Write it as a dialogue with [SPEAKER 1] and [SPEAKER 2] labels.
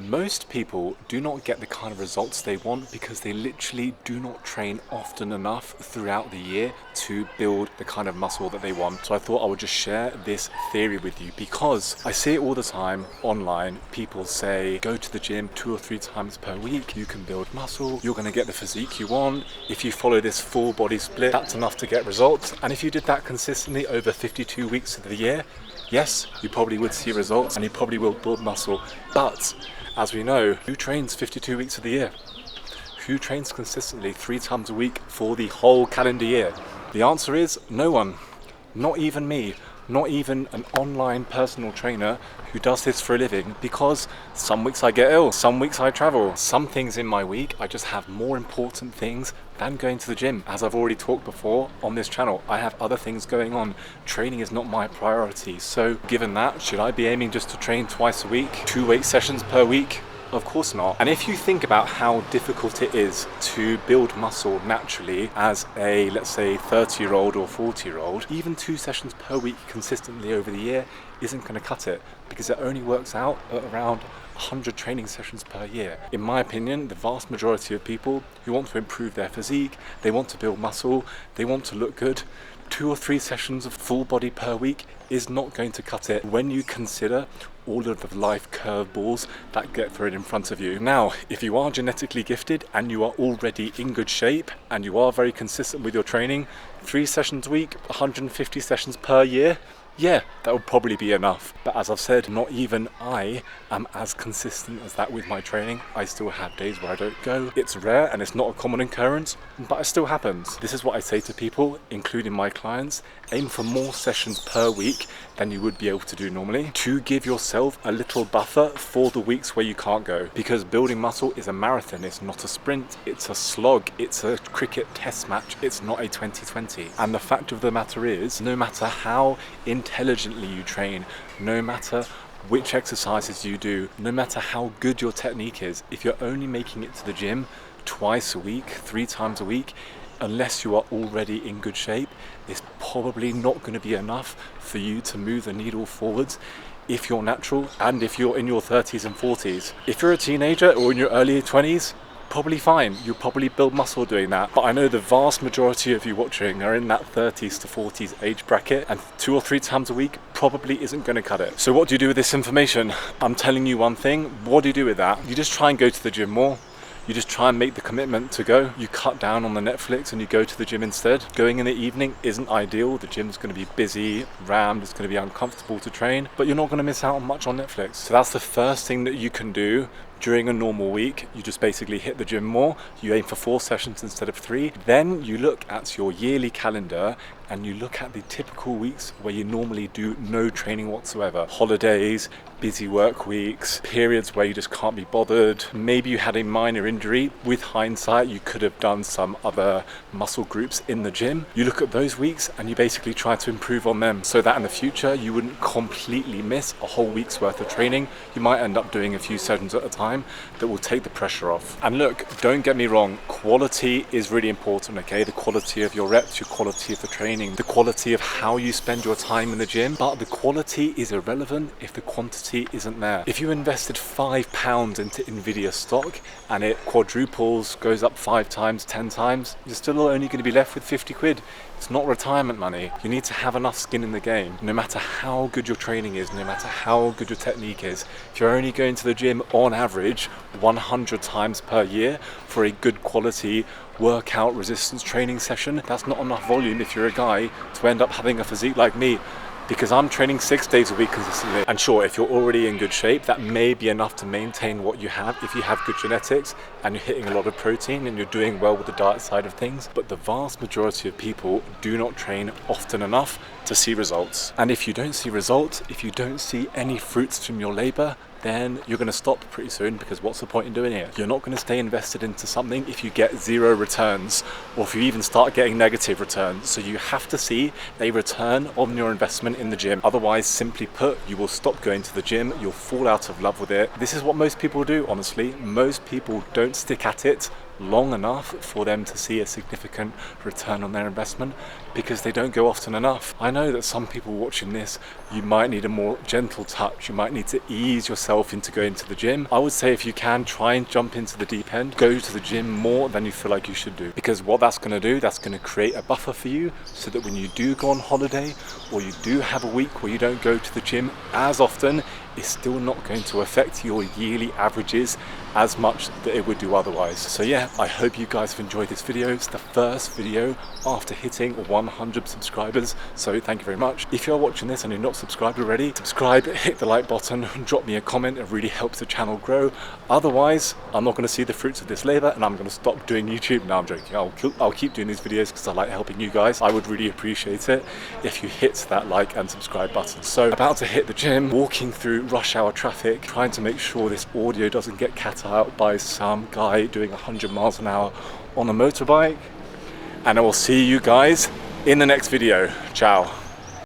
[SPEAKER 1] Most people do not get the kind of results they want because they literally do not train often enough throughout the year to build the kind of muscle that they want. So I thought I would just share this theory with you because I see it all the time online. People say, go to the gym 2 or 3 times per week, you can build muscle, you're going to get the physique you want. If you follow this full body split, that's enough to get results. And if you did that consistently over 52 weeks of the year, yes, you probably would see results and you probably will build muscle. But as we know, who trains 52 weeks of the year? Who trains consistently 3 times a week for the whole calendar year? The answer is no one. Not even me. Not even an online personal trainer who does this for a living, because some weeks I get ill, some weeks I travel. Some things in my week, I just have more important things than going to the gym. As I've already talked before on this channel, I have other things going on. Training is not my priority. So given that, should I be aiming just to train twice a week, 2 weight sessions per week? Of course not. And if you think about how difficult it is to build muscle naturally as a, let's say, 30-year-old or 40-year-old, even 2 sessions per week consistently over the year isn't going to cut it, because it only works out at around 100 training sessions per year. In my opinion, the vast majority of people who want to improve their physique, they want to build muscle, they want to look good, 2 or 3 sessions of full body per week is not going to cut it when you consider all of the life curveballs that get thrown in front of you. Now, if you are genetically gifted and you are already in good shape and you are very consistent with your training, 3 sessions a week, 150 sessions per year, yeah, that would probably be enough. But as I've said, not even I am as consistent as that with my training. I still have days where I don't go. It's rare and it's not a common occurrence, but it still happens. This is what I say to people, including my clients: aim for more sessions per week than you would be able to do normally, to give yourself a little buffer for the weeks where you can't go. Because building muscle is a marathon, it's not a sprint, it's a slog, it's a cricket test match, it's not a 2020. And the fact of the matter is, no matter how intelligently you train, no matter which exercises you do, no matter how good your technique is, if you're only making it to the gym twice a week, 3 times a week, unless you are already in good shape, it's probably not going to be enough for you to move the needle forwards if you're natural and if you're in your 30s and 40s. If you're a teenager or in your early 20s, probably fine. You'll probably build muscle doing that. But I know the vast majority of you watching are in that 30s to 40s age bracket, and 2 or 3 times a week probably isn't going to cut it. So what do you do with this information? I'm telling you one thing. What do you do with that? You just try and go to the gym more. You just try and make the commitment to go. You cut down on the Netflix and you go to the gym instead. Going in the evening isn't ideal. The gym's going to be busy, rammed, it's going to be uncomfortable to train, but you're not going to miss out on much on Netflix. So that's the first thing that you can do during a normal week. You just basically hit the gym more. You aim for 4 sessions instead of 3. Then you look at your yearly calendar and you look at the typical weeks where you normally do no training whatsoever. Holidays, busy work weeks, periods where you just can't be bothered. Maybe you had a minor injury. With hindsight, you could have done some other muscle groups in the gym. You look at those weeks and you basically try to improve on them so that in the future you wouldn't completely miss a whole week's worth of training. You might end up doing a few sessions at a time that will take the pressure off. And look, don't get me wrong, quality is really important, okay? The quality of your reps, your quality of the training, the quality of how you spend your time in the gym, but the quality is irrelevant if the quantity isn't there. If you invested £5 into Nvidia stock and it quadruples, goes up 5 times, 10 times, you're still only going to be left with 50 quid. It's not retirement money. You need to have enough skin in the game. No matter how good your training is, no matter how good your technique is, if you're only going to the gym on average 100 times per year for a good quality workout resistance training session, that's not enough volume if you're a guy to end up having a physique like me. Because I'm training 6 days a week consistently. And sure, if you're already in good shape, that may be enough to maintain what you have if you have good genetics and you're hitting a lot of protein and you're doing well with the diet side of things. But the vast majority of people do not train often enough to see results. And if you don't see results, if you don't see any fruits from your labor, then you're going to stop pretty soon, because what's the point in doing it? You're not going to stay invested into something if you get 0 returns, or if you even start getting negative returns. So you have to see a return on your investment in the gym. Otherwise, simply put, you will stop going to the gym, you'll fall out of love with it. This is what most people do, honestly. Most people don't stick at it long enough for them to see a significant return on their investment, because they don't go often enough. I know that some people watching this, you might need a more gentle touch. You might need to ease yourself into going to the gym. I would say if you can, try and jump into the deep end. Go to the gym more than you feel like you should do, because what that's going to do, that's going to create a buffer for you so that when you do go on holiday or you do have a week where you don't go to the gym as often, it's still not going to affect your yearly averages as much that it would do otherwise. So yeah, I hope you guys have enjoyed this video. It's the first video after hitting 100 subscribers, so thank you very much. If you're watching this and you're not subscribed already, subscribe, hit the like button, drop me a comment. It really helps the channel grow. Otherwise, I'm not going to see the fruits of this labor and I'm going to stop doing YouTube. No, I'm joking. I'll keep doing these videos because I like helping you guys. I would really appreciate it if you hit that like and subscribe button. So about to hit the gym, walking through rush hour traffic, trying to make sure this audio doesn't get cut out by some guy doing 100 miles an hour on a motorbike. And I will see you guys in the next video. Ciao.